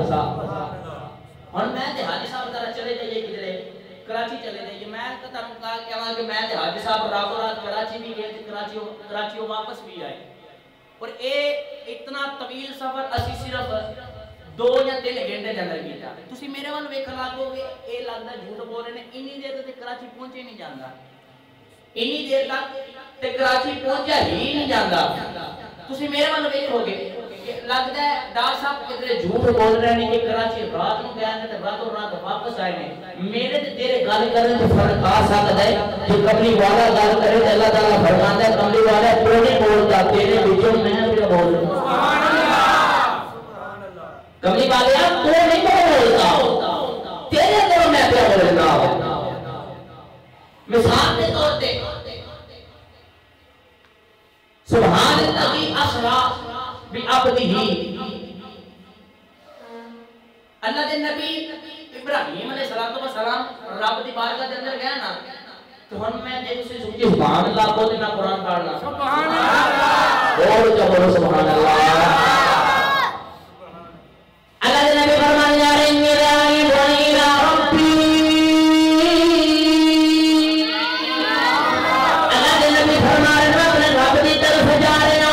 और मैं हाजी साहब जरा चले जाइए किधरे कराची चले जाइए, मैं कहूँ कि मैं हाजी साहब रातों रात कराची भी गए थे, कराची वापस भी आए। और ये इतना तवील सफर असी सिर्फ 2 या 3 घंटे के अंदर किया। तुसी मेरे वाल वेख लागोगे ये लगता झूठ बोल रहे हैं, इन्नी देर तक कराची पहुंचे नहीं जाता, इन्नी देर तक कराची पहुंचा ही नहीं जाता। तुसी मेरे वाल वेखोगे लगता है डॉक्टर साहब किधरे झूठ बोल रहे हैं कि कराची रात में गए थे रातों रात वापस आए ने। मेरे ते तेरे गल करने से फर्क आ सकता है। जो कमली वाला गल करे तो अल्लाह ताला फरमाता है कमली वाला तू नहीं बोलता, तेरे विचों मैं भी बोल रहा हूं। सुभान अल्लाह, कमली वाले तू नहीं बोलता, तेरे अंदर मैं क्या बोल रहा हूं। मिसाल के तौर पे सुभान अल्लाह असरा भी अब्दिही, अल्लाह दे नबी इब्राहिम अलैहिस्सलातु वस्सलाम रब दी बारगाह दे अंदर गया ना, तो हुन मैं जे तुसी सुखी सुभान अल्लाह बोले ना कुरान पढ़ना सुभान अल्लाह और क्या बोलो सुभान अल्लाह। अल्लाह दे नबी फरमान जा रहे हैं मेरा इब्राहिम रब्बी, अल्लाह दे नबी फरमा रहे हैं अपने रब दी तरफ जा रहे हैं,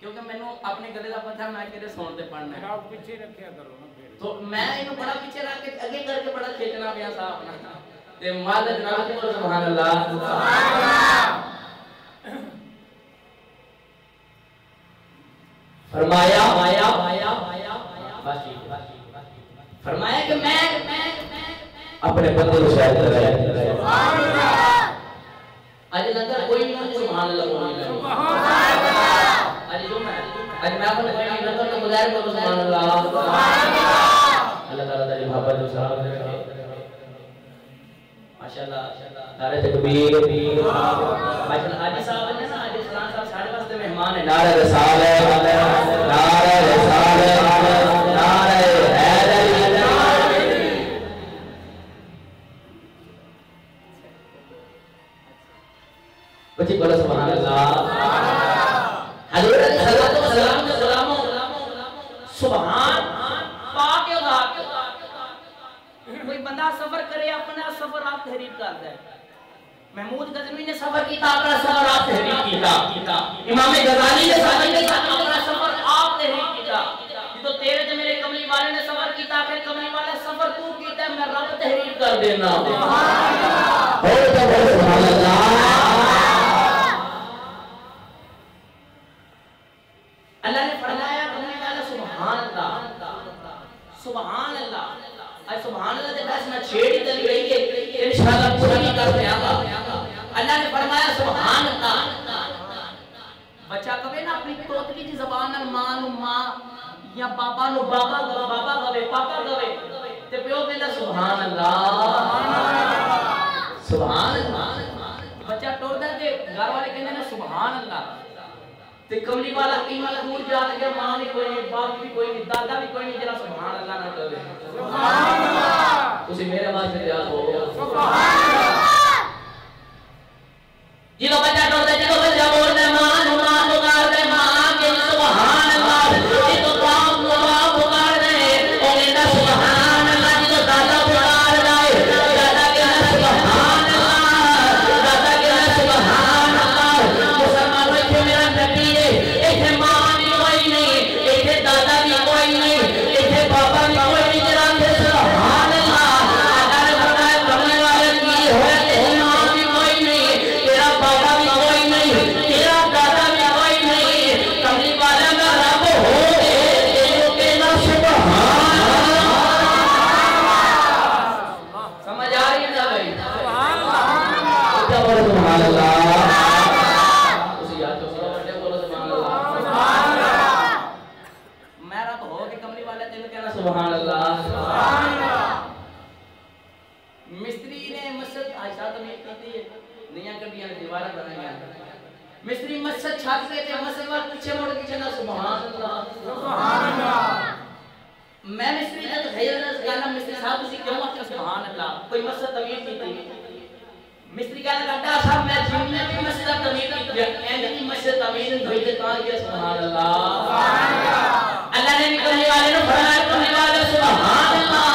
क्योंकि मैंने अपने गले का पता मैं किधर सुन ते पढ़ना है। आप पीछे रखिया करो ना फिर, तो मैं इन्हें बड़ा पीछे रख के आगे करके बड़ा खींचना पिया सा अपना ते माद जनाब के बोलो सुभान अल्लाह सुभान अल्लाह। फरमाया आया आया आया बस फरमाया कि मैं अपने बंदे को शायद सुभान अल्लाह। आज लंगर कोई नहीं सुभान अल्लाह बोलने सुभान अल्लाह। आज मैं अपने कोई नहीं लंगर तो बुलाए बोलो सुभान अल्लाह सुभान अल्लाह। अल्लाह ताला तेरी मोहब्बत को सलाम दे माशाल्लाह नारे तकबीर माशाल्लाह। हाजी साहब ने ना हाजी सलाम साहब साढ़े वास्ते मेहमान है। नारे रिसालत नारे रिसालत नारे हैदरी बच्चे बोलो सुभान अल्लाह। हजूर सल्लल्लाहु अलैहि वसल्लम का सलाम सुभान पाक अल्लाह। कोई बंदा सफर करे अपना सफर आप तहरीर करता है। महमूद गजनवी ने सफर किया अपना सफर आप तहरीर किया। इमाम गजाली ने सफर किया अपना सफर आप तहरीर किया। तो तेरे जो मेरे कमली वाले ने सफर किया फिर कमली वाले सफर तू कीता मैं रब तहरीर कर देना सुभान अल्लाह। हो तो बोलो सुभान अल्लाह। अल्लाह ने फरमाया कमली वाला सुभान अल्लाह सुभान अल्लाह। आज सुभान अल्लाह के पास ना छेड़ी चली गई है इंशाअल्लाह पूरी कर देगा। अल्लाह ने फरमाया सुभान अल्लाह। बच्चा कहे ना अपनी तोतली की जुबान नाल मां नु मां या बाबा नु बाबा गवे पापा गवे ते प्यो कहंदा सुभान अल्लाह सुभान अल्लाह। बच्चा टोरदा ते घर वाले कहंदे ने सुभान अल्लाह ते कमली वाला इन्ना दूर जा के मां भी कोई नहीं बाप भी कोई नहीं दादा भी कोई नहीं जरा सुभान अल्लाह ना कहे सुभान अल्लाह। तुसी मेरे वास्ते याद हो सुभान अल्लाह। जिलो बच्चा टोरदा जिलो बच्चा बोलदा मां नु मां पुकारदे मां के सुभान अल्लाह। जितो बाप नु बाप पुकारदे ओ कहंदा सुभान अल्लाह। जितो दादा पुकारदा है दादा कहंदा सुभान अल्लाह दादा कहंदा सुभान अल्लाह। मुसलमान बच्चे मेरा नबी है इथे मां भी कोई नहीं इथे दादा भी कोई नहीं इथे बाबा भी कोई नहीं जरा के सुभान अल्लाह। अल्लाह ने फरमाया कमले वाले की होया तेरी मां भी कोई नहीं तेरा बाबा भी कोई नहीं तेरा दादा भी कोई नहीं कमली वाला मैं रब हो तेरे के सुभान अल्लाह सुभान अल्लाह। मिस्त्री ने मस्जिद आयशा तमीर की है, नया कड़ियां दीवार बनाया, मिस्त्री मस्जिद छत पे थे, मस्जिद वाल पीछे मुड़ के चला सुभान अल्लाह सुभान अल्लाह। मैं मिस्त्री ने तो हैरत गाना मिस्त्री साहब तुसी क्यों आखिया सुभान अल्लाह, कोई मस्जिद तमीर की थी। मिस्त्री कहने लगा साहब मैं जीवन में मस्जिद तमीर की थी, एंड मस्जिद तमीर हुई तो कहां गया सुभान अल्लाह सुभान अल्लाह। अल्लाह ने भी करने वाले ने फरमाया करने वाले सुभान अल्लाह,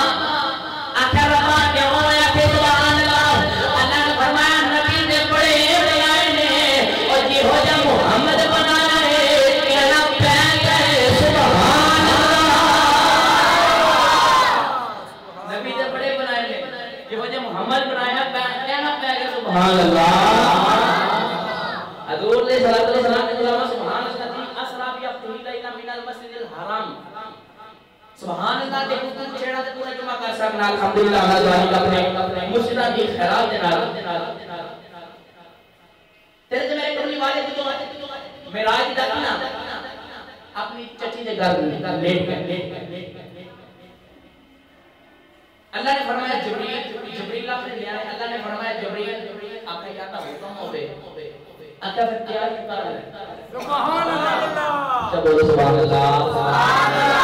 आखिर रब्बा क्या होया के सुभान अल्लाह। अल्लाह ने फरमाया नबी ने बड़े बनाए ने और ये हो जा मोहम्मद बनाया है, कहना पै गए सुभान अल्लाह। नबी ने बड़े बनाए ने, ये हो जा मोहम्मद बनाया, कहना पै गए सुभान अल्लाह। हजूर ने सल्लल्लाहु अलैहि वसल्लम सुभान अल्लाह असरा भी अब्दुल्लाह मिनल मस्जिदिल हराम सुभान अल्लाह। देखो तुम छेड़ा ते पूरा जुमा कर सकना अल्हम्दुलिल्लाह अल्लाह जानी अपने मुर्शिदा दी खैरात दे नाल तेरे ते मेरे करने वाले तो मेराज दा ना अपनी चची दे घर लेट अल्लाह ने फरमाया जिब्रील आपने ले आए। अल्लाह ने फरमाया जिब्रील आपका क्या था हुक्म होवे, अल्लाह फिर क्या करता है सुभान अल्लाह। सब बोलो सुभान अल्लाह।